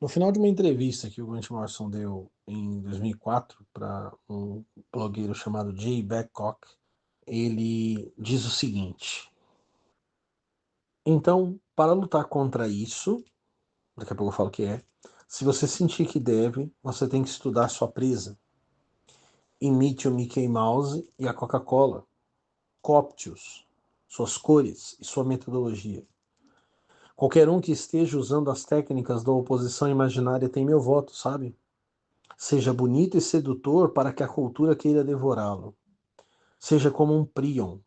No final de uma entrevista que o Grant Morrison deu em 2004 para um blogueiro chamado Jay Babcock, ele diz o seguinte: então, para lutar contra isso, daqui a pouco eu falo que é, se você sentir que deve, você tem que estudar sua presa. Imite o Mickey Mouse e a Coca-Cola. Copte-os, suas cores e sua metodologia. Qualquer um que esteja usando as técnicas da oposição imaginária tem meu voto, sabe? Seja bonito e sedutor para que a cultura queira devorá-lo. Seja como um príon,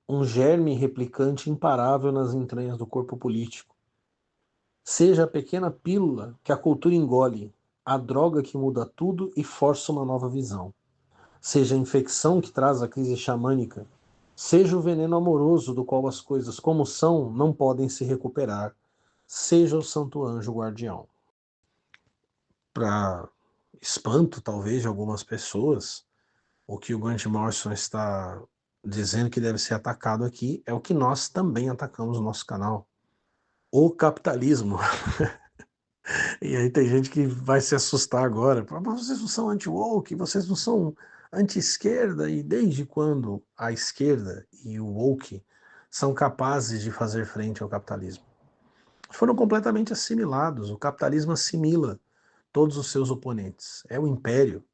um germe replicante imparável nas entranhas do corpo político. Seja a pequena pílula que a cultura engole, a droga que muda tudo e força uma nova visão. Seja a infecção que traz a crise xamânica. Seja o veneno amoroso do qual as coisas como são não podem se recuperar. Seja o santo anjo guardião. Para espanto, talvez, de algumas pessoas, o que o Grant Morrison está dizendo que deve ser atacado aqui é o que nós também atacamos no nosso canal: o capitalismo. E aí tem gente que vai se assustar agora. Mas vocês não são anti-woke, vocês não são anti-esquerda. E desde quando a esquerda e o woke são capazes de fazer frente ao capitalismo? Foram completamente assimilados. O capitalismo assimila todos os seus oponentes. É o império.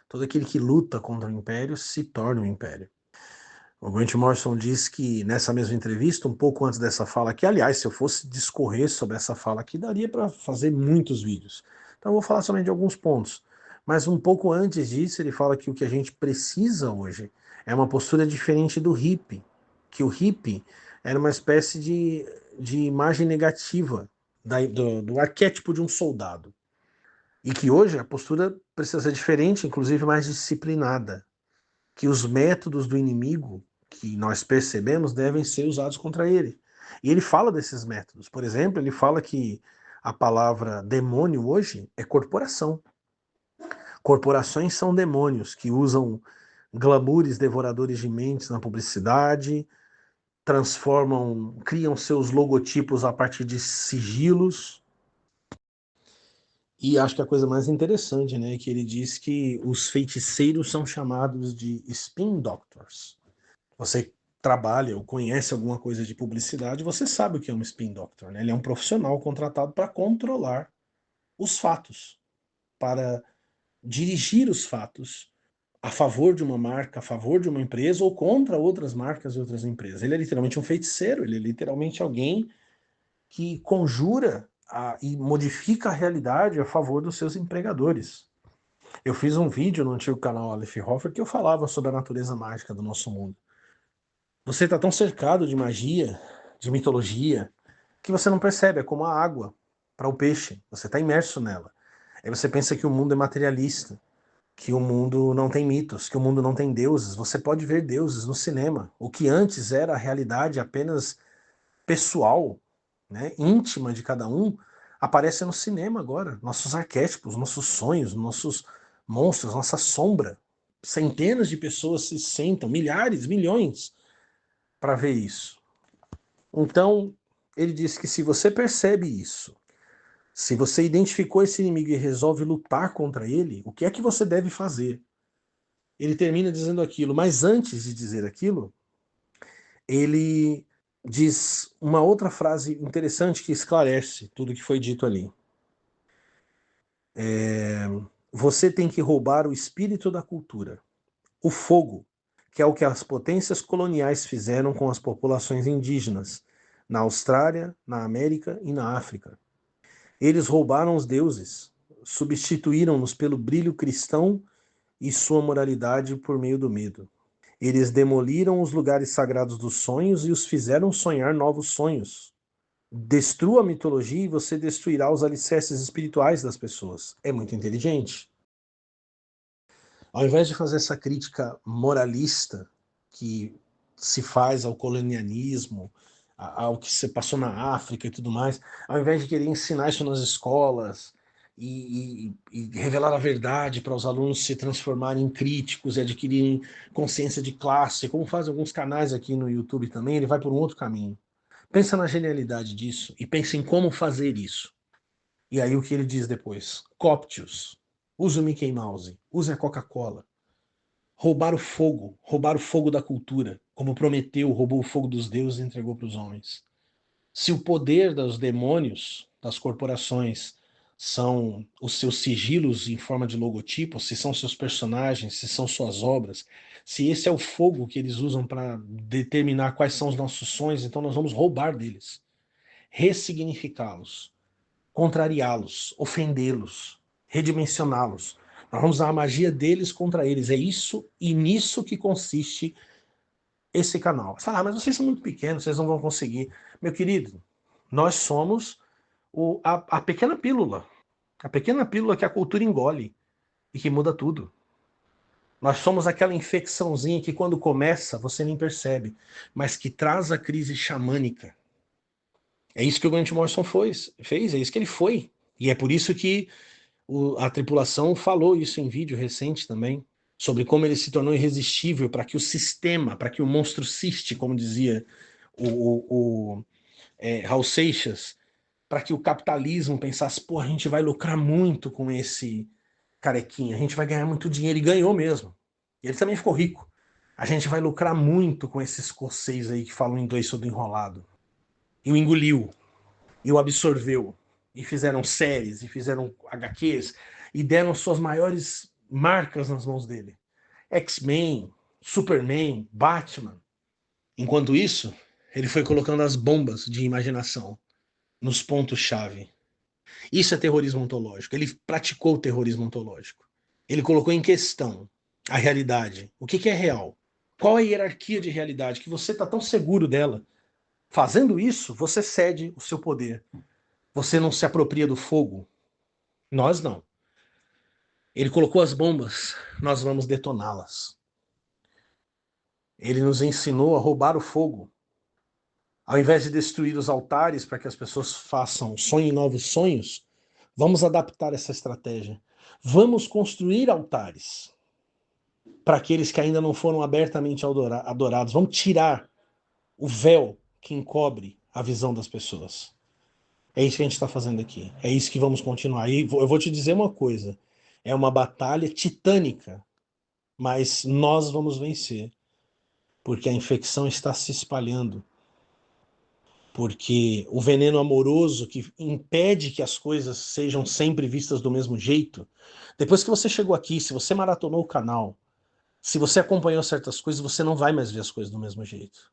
Todo aquele que luta contra o império se torna um império. O Grant Morrison diz que nessa mesma entrevista, um pouco antes dessa fala aqui, aliás, se eu fosse discorrer sobre essa fala aqui, daria para fazer muitos vídeos. Então eu vou falar somente de alguns pontos. Mas um pouco antes disso, ele fala que o que a gente precisa hoje é uma postura diferente do hippie. Que o hippie era uma espécie de imagem negativa do arquétipo de um soldado. E que hoje a postura precisa ser diferente, inclusive mais disciplinada. Que os métodos do inimigo que nós percebemos devem ser usados contra ele. E ele fala desses métodos. Por exemplo, ele fala que a palavra demônio hoje é corporação. Corporações são demônios que usam glamoures devoradores de mentes na publicidade, transformam, criam seus logotipos a partir de sigilos. E acho que a coisa mais interessante, né, é que ele diz que os feiticeiros são chamados de spin doctors. Você trabalha ou conhece alguma coisa de publicidade, você sabe o que é um spin doctor, né? Ele é um profissional contratado para controlar os fatos, para dirigir os fatos a favor de uma marca, a favor de uma empresa ou contra outras marcas e outras empresas. Ele é literalmente um feiticeiro, ele é literalmente alguém que conjura e modifica a realidade a favor dos seus empregadores. Eu fiz um vídeo no antigo canal Aleph Hofer que eu falava sobre a natureza mágica do nosso mundo. Você está tão cercado de magia, de mitologia, que você não percebe. É como a água para o peixe. Você está imerso nela. Aí você pensa que o mundo é materialista, que o mundo não tem mitos, que o mundo não tem deuses. Você pode ver deuses no cinema. O que antes era a realidade apenas pessoal, né, íntima de cada um, aparece no cinema agora. Nossos arquétipos, nossos sonhos, nossos monstros, nossa sombra. Centenas de pessoas se sentam, milhares, milhões, para ver isso. Então, ele diz que se você percebe isso, se você identificou esse inimigo e resolve lutar contra ele, o que é que você deve fazer? Ele termina dizendo aquilo, mas antes de dizer aquilo, ele diz uma outra frase interessante que esclarece tudo que foi dito ali. Você tem que roubar o espírito da cultura, o fogo, que é o que as potências coloniais fizeram com as populações indígenas, na Austrália, na América e na África. Eles roubaram os deuses, substituíram-nos pelo brilho cristão e sua moralidade por meio do medo. Eles demoliram os lugares sagrados dos sonhos e os fizeram sonhar novos sonhos. Destrua a mitologia e você destruirá os alicerces espirituais das pessoas. É muito inteligente. Ao invés de fazer essa crítica moralista que se faz ao colonialismo, ao que se passou na África e tudo mais, ao invés de querer ensinar isso nas escolas e revelar a verdade para os alunos se transformarem em críticos e adquirirem consciência de classe, como fazem alguns canais aqui no YouTube também, ele vai por um outro caminho. Pensa na genialidade disso e pensa em como fazer isso. E aí o que ele diz depois? Coptius, use o Mickey Mouse, use a Coca-Cola. Roubar o fogo da cultura, como Prometeu roubou o fogo dos deuses e entregou para os homens. Se o poder dos demônios, das corporações, são os seus sigilos em forma de logotipo, se são seus personagens, se são suas obras, se esse é o fogo que eles usam para determinar quais são os nossos sonhos, então nós vamos roubar deles, ressignificá-los, contrariá-los, ofendê-los, redimensioná-los. Nós vamos usar a magia deles contra eles. É isso e nisso que consiste esse canal. Você fala, mas vocês são muito pequenos, vocês não vão conseguir. Meu querido, nós somos a pequena pílula. A pequena pílula que a cultura engole e que muda tudo. Nós somos aquela infecçãozinha que quando começa você nem percebe, mas que traz a crise xamânica. É isso que o Grant Morrison fez, é isso que ele foi. E é por isso que a tripulação falou isso em vídeo recente também, sobre como ele se tornou irresistível para que o sistema, para que o monstro ciste, como dizia Raul Seixas, para que o capitalismo pensasse, pô, a gente vai lucrar muito com esse carequinha, a gente vai ganhar muito dinheiro, e ganhou mesmo. E ele também ficou rico. A gente vai lucrar muito com esses escocês aí que falam inglês todo enrolado. E o engoliu, e o absorveu, e fizeram séries, e fizeram HQs, e deram suas maiores marcas nas mãos dele. X-Men, Superman, Batman. Enquanto isso, ele foi colocando as bombas de imaginação nos pontos-chave. Isso é terrorismo ontológico. Ele praticou o terrorismo ontológico. Ele colocou em questão a realidade. O que é real? Qual é a hierarquia de realidade que você está tão seguro dela? Fazendo isso, você cede o seu poder. Você não se apropria do fogo. Nós não. Ele colocou as bombas, nós vamos detoná-las. Ele nos ensinou a roubar o fogo. Ao invés de destruir os altares para que as pessoas sonhem novos sonhos, vamos adaptar essa estratégia. Vamos construir altares para aqueles que ainda não foram abertamente adorados. Vamos tirar o véu que encobre a visão das pessoas. É isso que a gente está fazendo aqui. É isso que vamos continuar. E eu vou te dizer uma coisa. É uma batalha titânica, mas nós vamos vencer, porque a infecção está se espalhando. Porque o veneno amoroso que impede que as coisas sejam sempre vistas do mesmo jeito. Depois que você chegou aqui, se você maratonou o canal, se você acompanhou certas coisas, você não vai mais ver as coisas do mesmo jeito.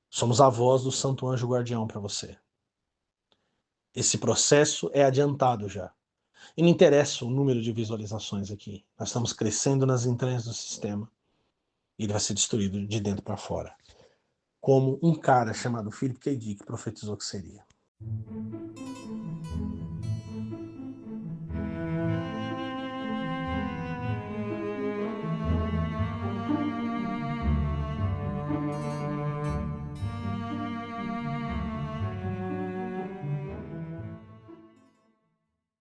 Somos a voz do Santo Anjo Guardião para você. Esse processo é adiantado já. E não interessa o número de visualizações aqui. Nós estamos crescendo nas entranhas do sistema. E ele vai ser destruído de dentro para fora. Como um cara chamado Philip K. Dick profetizou que seria.